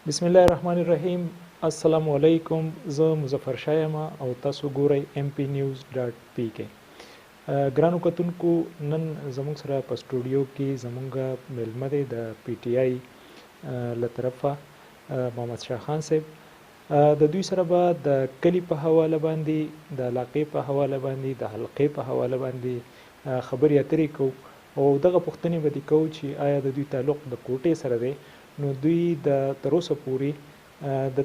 بسم الله الرحمن الرحیم. السلام علیکم. زه مظفر شاه یم او تاسو ګورئ mpnews.pk. ګرانو کتونکو، نن زموږ سره په سټوډیو کې زموږ میلمه دی د پی ټی آی له طرفه محمد شاه خان صاحب. د دوی سره به د کلي په حواله باندې، د علاقې په حواله باندې، د حلقې په حواله باندې خبرې اترې کوو او دغه پوښتنې به دې کوو چې آیا د دوی تعلق د کوټې سره دی. نو دوی د تر اوسه پورې د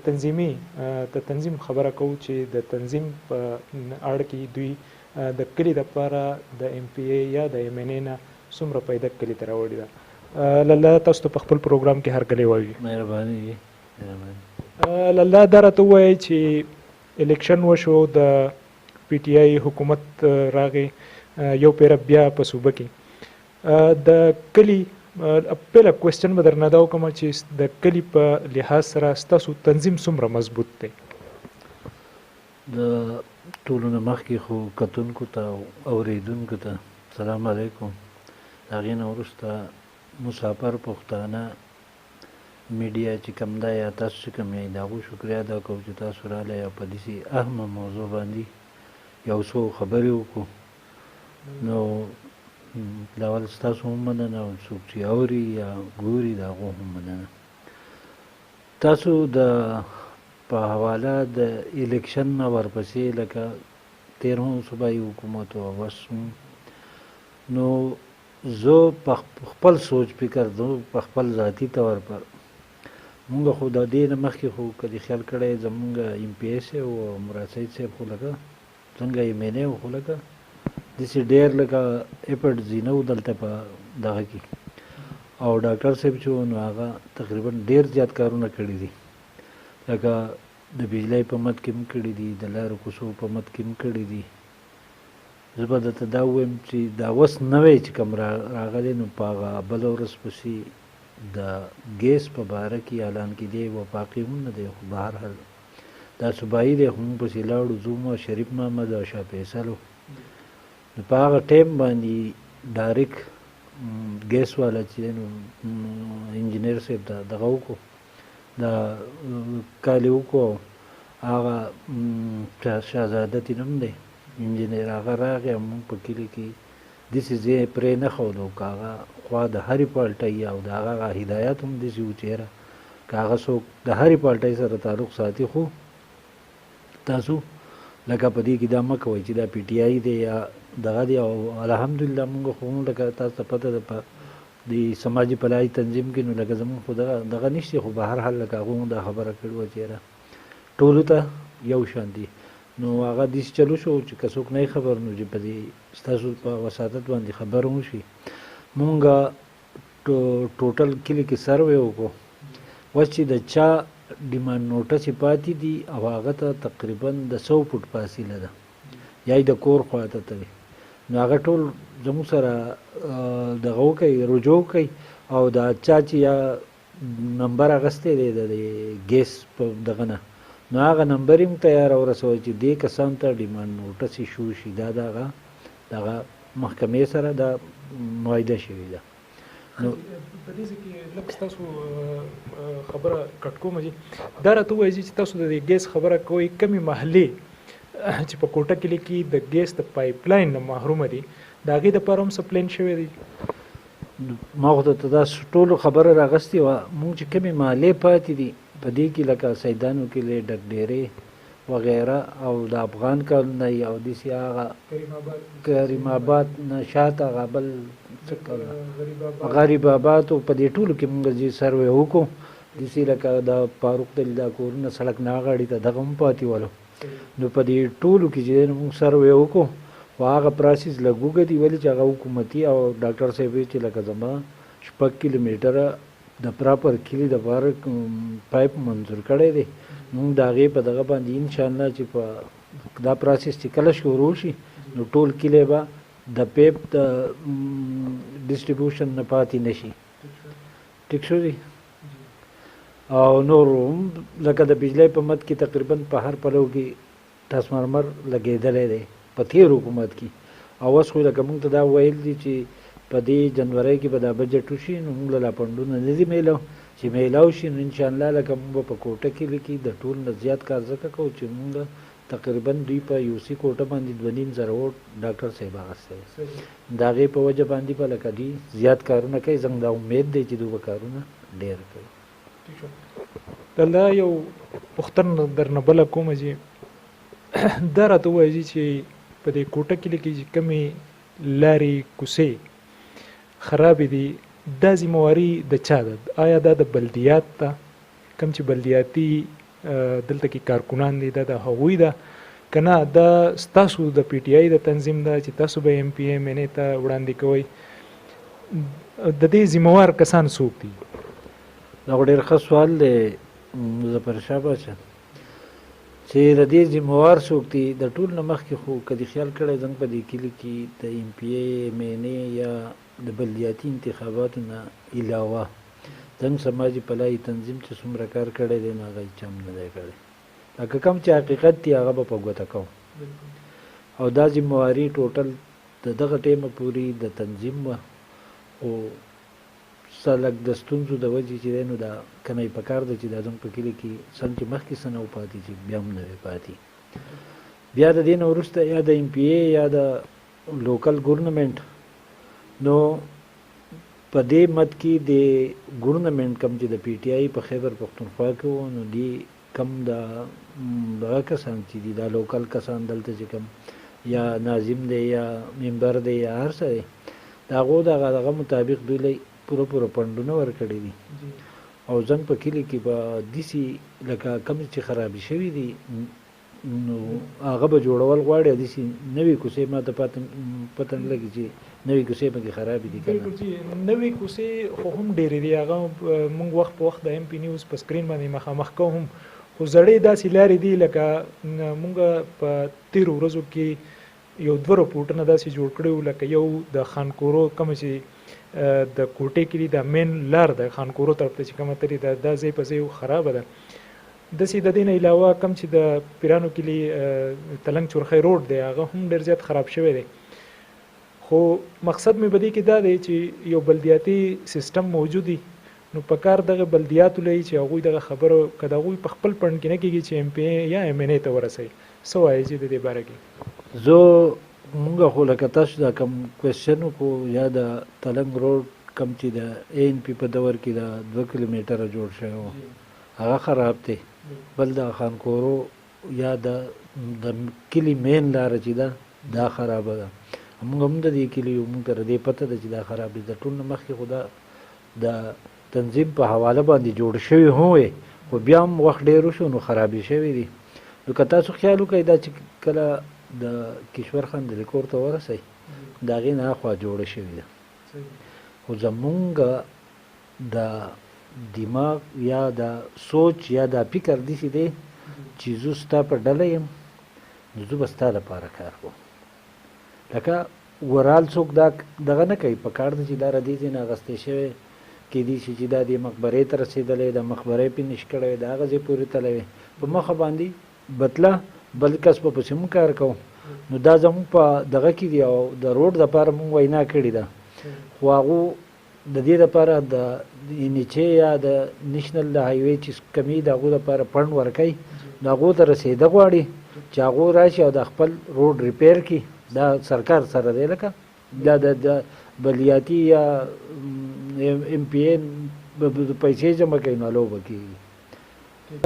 تنظیم خبره کوو چې د تنظیم په اړه کې دوی د کلي دپاره د ایم پی ای یا د ایم ان ای نه څومره پیدا کلي ته راوړې ده. لاله تاسو ته په خپل پروګرام کې هرکلی وایو. مهرباني. لاله دا راته ووایئ چې الیکشن وشو، د پی ټی آی حکومت راغی، یو پیره بیا په صوبه کې د کلي پهله کوېسچن به درنه دا وکړم چې د کلي په لحاظ سره ستاسو تنظیم څومره مضبوط دی؟ د ټولو نه مخکې خو کتونکو ته او اورېدونکو ته سلام علیکم. د هغې نه وروسته مسافر پښتانه میډیا چې کوم ده یا تاسو چې کوم یې د هغو شکریا ادا کوو چې تاسو راغلی او په داسې اهمه موضوع باندې یو څو خبرې وکړو. نو لاول ستاسو هم مننه او څوک چې اوري یا ګوري د هغو هم مننه. تاسو د په حواله د الیکشن نه ورپسې لکه تېر هم صوبایي حکومت او اوس نو زه په خپل سوچ فکر په خپل ذاتي طور پر مونږ خو د دې نه مخکې خو کدي خیال کړی زمونږ ایم پی ایس او مراد سید صاحب خو لکه څنګه ایم ان ای خو لکه داسې ډېر لکه ایفرټ ځینه و دلته په دغه کې او ډاکټر صاحب چې و نو هغه تقریبا ډېر زیات کارونه کړي دي، لکه د بجلۍ په مد کې هم کړي دي، د لارو کوڅو په مد کې هم کړي دي. زه به درته دا ووایم چې دا اوس نوی چې کوم راغلی نو په هغه بله ورځ پسې د ګیس په باره کې اعلان کېدی وفاقي هم نه دی، خو بهرحال دا صوبایي دی خو موږ پسې لاړو زوم شریف محمد او شاه فیصل و. نو په هغه ټایم باندې ډایرکټ ګیس والا چې دی نو انجینر صاحب ته دغه وکړو، دا کالي وکړو. هغه شهزاده تی نوم دی انجینر، هغه راغی او موږ په کلي کې داسې ځای پرې نه ښودو که هغه خوا د هرې پالټۍ او د هغه هدایات هم داسې وو چې یاره که هغه څوک د هرې پالټۍ سره تعلق ساتي خو تاسو لکه په دې کې دا مه کوئ چې دا پی ټي آی دی یا دغه دی. او الحمدلله موږ خو لکه تاسو ته پته ده په د سماجي پلایي تنظیم کې نو لکه زموږ خو دغه نشته، خو به هر حال لکه هغو دا خبره کړې وه چې یاره ټولو ته یو شان دي. نو هغه داسې چلو شو چې که څوک نه خبر نو چې په دې ستاسو په وساطت باندې خبر وشي. مونږ ټوټل کلي کې سروې وکړو، اوس چې د چا ډیمانډ نوټس یې پاتې دي او هغه ته تقریبا د 100 فوټ فاصله ده یا د کور خواته ته وي، نو هغه ټول زموږ سره دغه وکړئ رجوع کوي او دا چا چې یا نمبر اخیستی دی د ګیس په دغه نه نو هغه نمبر یې موږ ته یا راورسوئ چې دې کسانو ته ډیمانډ نوټس ایشو شي. دا دغه محکمې سره دا معاهده شوې ده. نو په دې کې لږ ستاسو خبره کټ کوم چې دا راته ووایئ چې تاسو د ګیس خبره کوئ، کمې محلې چې په کوټه کلي کې د ګیس د پایپ لاین نه محرومه دي د هغې دپاره هم څه پلان شوی دی؟ ما خو ته دا ټولو خبره راغستې وه. مونږ چې کمې محلې پاتې دي په دې کې لکه سیدانو کلي، ډکډېرې وغیره او د افغان کالونی او داسې هغه کریم آباد نه شاته هغه بل غریب آباد او په دې ټولو کې مونږ چې سروې وکړو. داسې لکه د فاروق دلي دا کورونه سړک نه غاړې ته دغه هم پاتې ولو. نو په دې ټولو کې چې مونږ سروې وکړو خو هغه پراسیس لږ اوږد دي، ولې چې هغه حکومتي او ډاکټر صاحب چې لکه زما 6 کیلومیټره د پراپر کلي دپاره پایپ منظور کړی دی. مونږ د هغې په دغه باندې انشاءالله چې په دا پراسیس چې کله شروع شي نو ټول کلی به د پیپ د ډسټریبیوشن نه پاتې نه شي. ټیک شو دی. او نور لکه د بجلۍ په مد کې تقریبا په هر پلو کې ټرانسفارمر لګېدلی دی په تېر حکومت کې. او اوس خو لکه مونږ ته دا ویل دي چې په دې جنوري کې به دا بجټ وشي نو موږ له فنډونه نه دي میلاو چې میلاو شي نو انشاءالله لکه موږ په کوټه کې لیکي د ټول نه زیات کار ځکه کوو چې موږ تقریبا دوی په یوسي کوټه باندې 2.5 ووټ ډاکټر صاحب اخیستی د هغې په وجه باندې به لکه دوی زیات کارونه کوي زموږ دا امید دی چې دوی به کارونه ډېر کوي دلته یو پوښتنه درنه بله کومه چې دا راته ووایي چې په دې کوټه کې لیکي چې کومې لارې کوڅې خرابې دي دا ذمواري د چا ده آیا دا د بلدیات ده کوم چې بلدیاتي دلته کې کارکنان دي دا د هغوی ده که نه دا ستاسو د پی ټی آی د تنظیم ده چې تاسو به ایم پی ایم این اے ته وړاندې کوئ د دې ذموار کسان څوک دي دا ډېر ښه سوال دی مظفر شاه باچا چې د دې ذموار څوک دي د ټول نه مخکې خو که دې خیال کړی زموږ په دې کلي کې د ایم پی اے ایم این اے یا د بلدیاتي انتخاباتو نه علاوه زموږ سماجي پلایي تنظیم چې څومره کار کړی دی نو هغه هېڅ هم نه دی کړی لکه کوم چې حقیقت دی هغه به په ګوته کوم او دا ذمواري ټوټل د دغه ټیمه پورې د تنظیم وه خو څه لږ د ستونزو د وجې چې دی نو دا کنه یې پکار ده چې دا زموږ په کلي کې سم چې مخکې څه نه و پاتې چې بیا هم نه وی پاتې بیا د دې نه وروسته یا د ایم پی اے یا د لوکل ګورنمنټ نو په دې مد کې د ګورنمنټ کم چې د پی ټی آی په خیبر پښتونخوا کې وو نو دی کم دغه کسان چې دي دا لوکل کسان دلته چې کم یا ناظم دی یا ممبر دی یا هر څه دی د هغو دغه مطابق دوی له پوره فنډونه ورکړي دي او زموږ په کلي کې به داسې لکه کم چې خرابې شوي دي نو هغه به جوړول غواړي داسې نوې کوڅې ما ته پته نه لګي چې نوې کوڅې پکې خرابې دي بالکل جی نوې کوڅې خو هم ډېرې دي هغه موږ وخت په وخت د ایم پی نیوز په سکرین باندې مخامخ کوو هم خو زړې داسې لارې دي لکه موږ په تېرو ورځو کې یو 2 رپورټونه داسې جوړ کړي وو لکه یو د خانکورو کومه چې د کوټې کې د مین لار د خانکورو طرف ته چې کومه ترې دا ځای په ځای خرابه ده داسې د دې نه علاوه کوم چې د پیرانو کلي تلنګ چورخی روډ دی هغه هم ډېر زیات خراب شوی دی خو مقصد مې په دې کې دا دی چې یو بلدیاتي سیستم موجود وي نو په کار دغه بلدیاتو لري چې هغوی دغه خبرو که د هغوی په خپل پنډ کې نه کېږي چې ایم پی اے یا ایم این اے ته ورسوي څه وایي چې د دې باره کې زه مونږ خو لکه تاسو دا کم کوېسچن وکړو یا د تلنګ روډ کم چې د اے این پي په دور کې د 2 کیلومیټره جوړ شوی و هغه خراب دی بل د خانکورو یا د کلي مین لاره چې ده دا خرابه ده موږ هم د دې کلي یو موږ ته د دې پته ده چې دا خراب دي د ټول نه مخکې خو دا د تنظیم په حواله باندې جوړ شوي هم وی خو بیا هم وخت ډېر وشو نو خرابې شوي دي نو که تاسو خیال وکړئ دا چې کله د کشور خان د لیکور ته ورسئ د هغې نه اخوا جوړه شوې ده خو زمونږ د دماغ یا د سوچ یا د فکر داسې دی چې زه ستا په ډله یم نو زه به ستا لپاره کار کوم لکه ورال څوک دا دغه نه کوي په کار ده چې دا له دې ځای نه اخیستی شوی کېدای شي چې دا د مقبرې ته رسېدلی د مقبرې فینش کړی وی د هغه ځای پورې تللی وی په مخه باندې بتله بل کس په پسې مونږ کار کوو نو دا زموږ په دغه کې دي او د روډ دپاره مونږ وینا کړې ده خو هغو د دې دپاره د نیچې یا د نیشنل د هایوې چې کمې د هغو دپاره فنډ ورکوي نو هغو ته رسېده غواړي چې هغو راشي او د خپل روډ ریپیر کړي دا سرکار سره دی لکه دا د بلیاتي یا ایم پی اے پیسې جمع کوي نو لوبه کېږي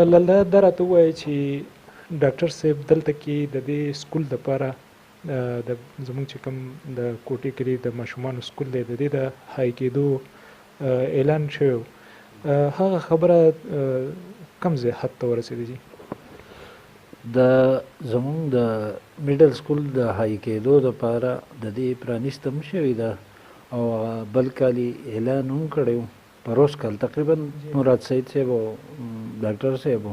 الله دا راته ووایي چې ډاکټر صاحب دلته کې د دې سکول دپاره د زموږ چې کوم د کوټې کې د ماشومانو سکول دی د دې د های کېدو اعلان شوی هغه خبره کم ځای حد ته ورسېده جي د زموږ د میډل سکول د های کېدو دپاره د دې پرانیسته هم شوې ده او بل کال اعلان هم کړی و پروس کال تقریبا مراد سعید صاحب او ډاکټر صاحب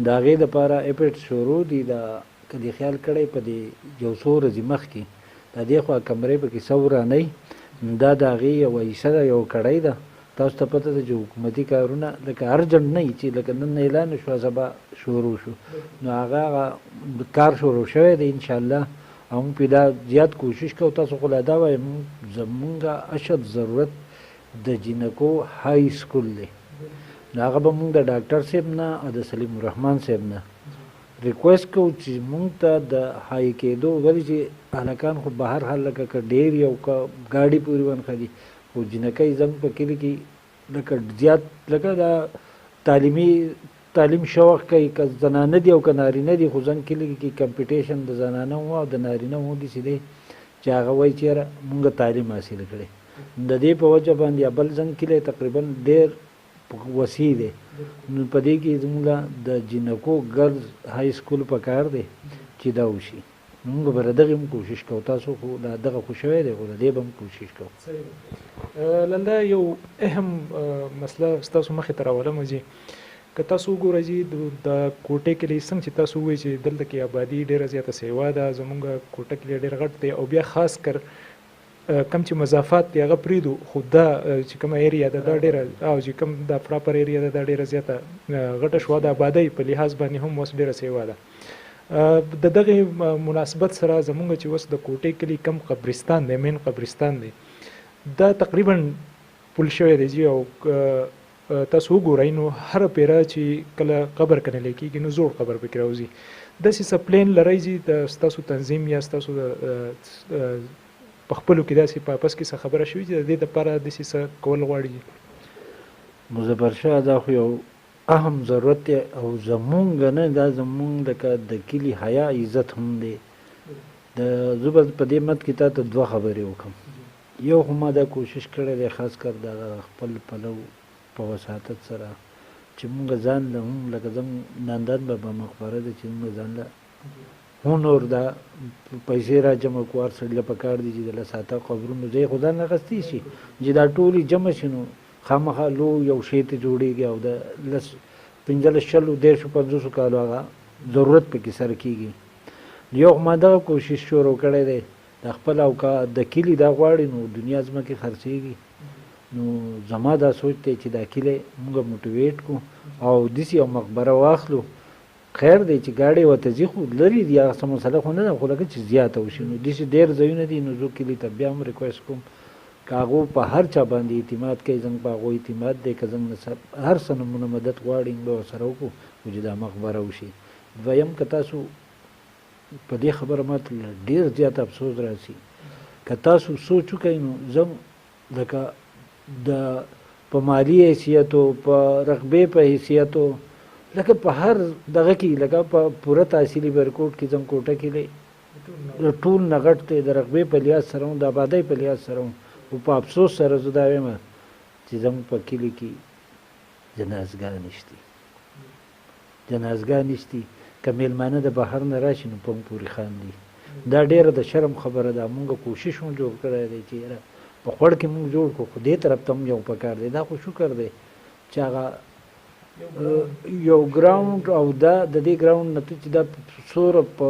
د هغې دپاره اپیټ شروع دي د که دې خیال کړی په دې یو څو ورځې مخکې د دې خوا کمرې پکې څه ورانۍ دا د هغې یوه حصه ده یو کړی ده تاسو ته پته ده چې حکومتي کارونه لکه ارجنټ نه وي چې لکه نن اعلان شوه سبا شروع شو نو هغه کار شروع شوی دی انشاءالله او موږ پې دا زیات کوشش کوو. تاسو خو لا دا وایئ زمونږ اشد ضرورت د جینکو های سکول دی، نو هغه به موږ د ډاکټر صاحب نه او د سلیم الرحمن صاحب نه ریکویسټ کوو چې موږ ته د های کېدو، ولې چې هلکان خو بهر حال لکه که ډېر یو که ګاډي پورې ونښلي، خو جینکۍ زموږ په کلي کې لکه زیات لکه دا تعلیم شوق کوي، که زنانه دي او که نارینه دي، خو زموږ کلي کې کمپټیشن د زنانه و او د نارینه و داسې دی چې هغه وایي چې یاره مونږ تعلیم حاصل کړی. د دې په وجه باندې بل زموږ کلی تقریبا ډېر وسیع دی، نو په دې کې زموږ د جینکو ګرلز های سکول په کار دی چې دا وشي. موږ به دغه هم کوشش کوو. تاسو خو دغه خو شوی دی، خو د دې به هم کوشش کوو. لنده یو اهم مسله ستاسو مخې ته راولم چې که تاسو وګورئ چې د کوټې کلي څنګه چې تاسو ووایئ چې دلته کې آبادي ډېره زیاته سیوا ده، زموږ کوټه کلي ډېر غټ دی، او بیا خاص کر کم چې مضافات دی هغه پرېږدو، خو دا چې کومه ایریا ده دا ډېره، او چې کوم دا پراپر ایریا ده دا ډېره زیاته غټه شوه، د آبادۍ په لحاظ باندې هم اوس ډېره سیوا ده. د دغې مناسبت سره زموږ چې اوس د کوټې کلي کم قبرستان دی، مین قبرستان دی، دا تقریبا پل شوی دی جی. او تاسو وګورئ نو هره پیره چې کله قبر کنلی کېږي نو زوړ قبر پکې راوځي. داسې څه پلین لرئ چې د ستاسو تنظیم یا ستاسو په خپلو کې داسې په آپس کې څه خبره شوې چې د دې دپاره داسې څه کول غواړي؟ مظفر شاه دا خو یو اهم ضرورت دی، او زمونږ نه دا زمونږ لکه د کلي حیا عزت هم دی. زه به په دې مد کې تا ته دوه خبرې وکړم. یو خو ما دا کوشش کړی دی خاص کر د خپل پلو په وساطت سره چې مونږ ځان له هم لکه زموږ ناندان بابا مقبره ده چې مونږ ځان له نور دا پیسې را جمع کړو، هر سړي له پکار دي چې د لساته قبرونو ځای خو ځان اخیستی شي چې دا ټولې جمع شي نو خامخا لو یو شی ته جوړېږي، او د 15 شلو 50 کالو هغه ضرورت پکې سره کېږي. یو ما دغه کوشش شروع کړی دی د خپل او که د کلي دا غواړي نو دنیا ځمکې خرڅېږي، نو زما دا سوچ دی چې دا کلی موږ موټیویټ کړو او داسې یو مقبره واخلو. خیر دی چې ګاډی ورته ځي خو لرې دي، هغه څه مسله خو نه ده، خو لکه چې زیاته وشي نو داسې ډېر ځایونه دي. نو زه کلي ته بیا هم ریکویسټ کوم که هغو په هر چا باندې اعتماد کوي، زموږ په هغو اعتماد دی، که زموږ هر څه نمونه مدد غواړي به ورسره وکړو خو چې دا مقبره وشي. دویم که تاسو په دې خبره ماته ډېر زیات افسوس راسي، که تاسو سوچ وکئ نو زه لکه د په مالی حیثیتو په رقبې په حیثیتو لکه په هر دغه کې لکه په پوره تحصیلي برکوټ کې زم کوټه کې دی ټول نه غټ دی، د رقبې په لحاظ سره هم د آبادۍ په لحاظ سره هم. خو په افسوس سره زه دا وایم چې زموږ په کلي کې جنازګاه نشتي، که میلمانه د بهر نه راشي نو په موږ پورې خاندي. دا ډېره د شرم خبره ده. موږ کوشش هم جوړ کړی دی چې یاره په خوړ کې موږ جوړ کړو، خو دې طرف ته هم یو پکار دی. دا خو شکر دی چې هغه یو ګراوند او دا د دې ګراوند نه چې دا سوره په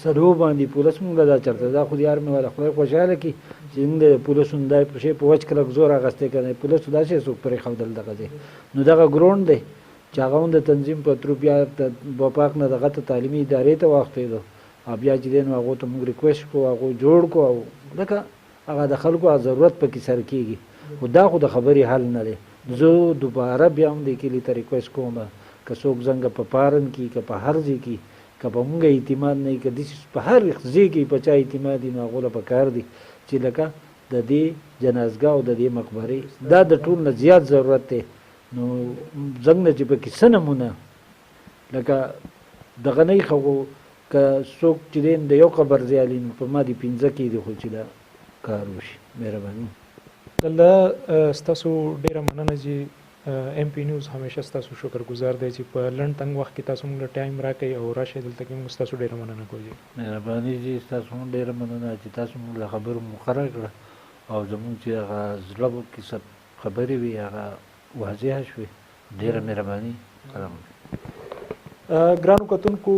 سرو باندې پولیس موږ دا چرته دا خو یار مې والا خدای خوشحاله کړي چې موږ د پولیسو دا په شی په وچ کلک زور اخیستی که پولیسو داسې څوک پرېښودل دغه ځای. نو دغه ګراوند دی چې هغه هم د تنظیم په ترو بیا د بپاک نه دغه ته تعلیمي ادارې ته واختېدو، او بیا چې دی نو هغو ته موږ ریکویسټ کړو، هغو جوړ کړو، او لکه هغه د خلکو ضرورت پکې سر کېږي. خو دا خو د خبرې حل نه دی. زه دوباره بیا هم دې کلي ته ریکویسټ کوم که څوک زنګه په پارن کې که په هر ځای کې که په موږ اعتماد نه وي که داسې په هر ځای کې په چا اعتماد وي نو هغو له پکار دي چې لکه د دې جنازګاه او د دې مقبرې دا د ټول نه زیات ضرورت دی. نو زنګ نه چې پکې څه نمونه لکه دغه نه خو که څوک چې دی د یو قبر ځایالي نو په ما دې 15 کې دي خو چې دا کار وشي. مهرباني. الله ستاسو ډیره مننه چې ایم پی نیوز همیشه ستاسو شکرګزار دی چې په لنډ تنګ وخت کې تاسو موږ له ټایم راکړئ او راشئ دلته کې موږ ستاسو ډیره مننه کوو. مهرباني جي ستاسو هم ډیره مننه چې تاسو موږ له خبرو مقرره کړه او زموږ چې هغه زړه کې څه خبرې وي هغه واضحه شوې. ډیره مهرباني. ګرانو کتونکو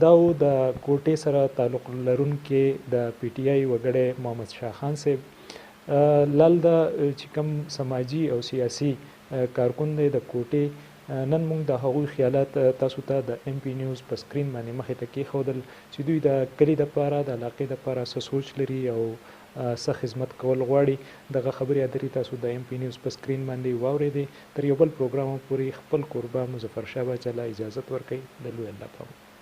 دا و د کوټې سره تعلق لرونکي د پی ټی آی وګړی محمد شاه خان صاحب لال دا چې کوم سماجي او سیاسي کارکون دی د کوټې نن موږ د هغوی خیالات تاسو ته د ایم پی نیوز په سکرین باندې مخې ته کېښودل چې دوی د کلي دپاره د علاقې دپاره څه سوچ لري او څه خدمت کول غواړي. دغه خبرې اترې تاسو د ایم پی نیوز په سکرین باندې واورېدې. تر یو بل پروګرام پورې خپل کوربه مظفر شاه باچا له اجازت ورکوي. د لوی الله په امان.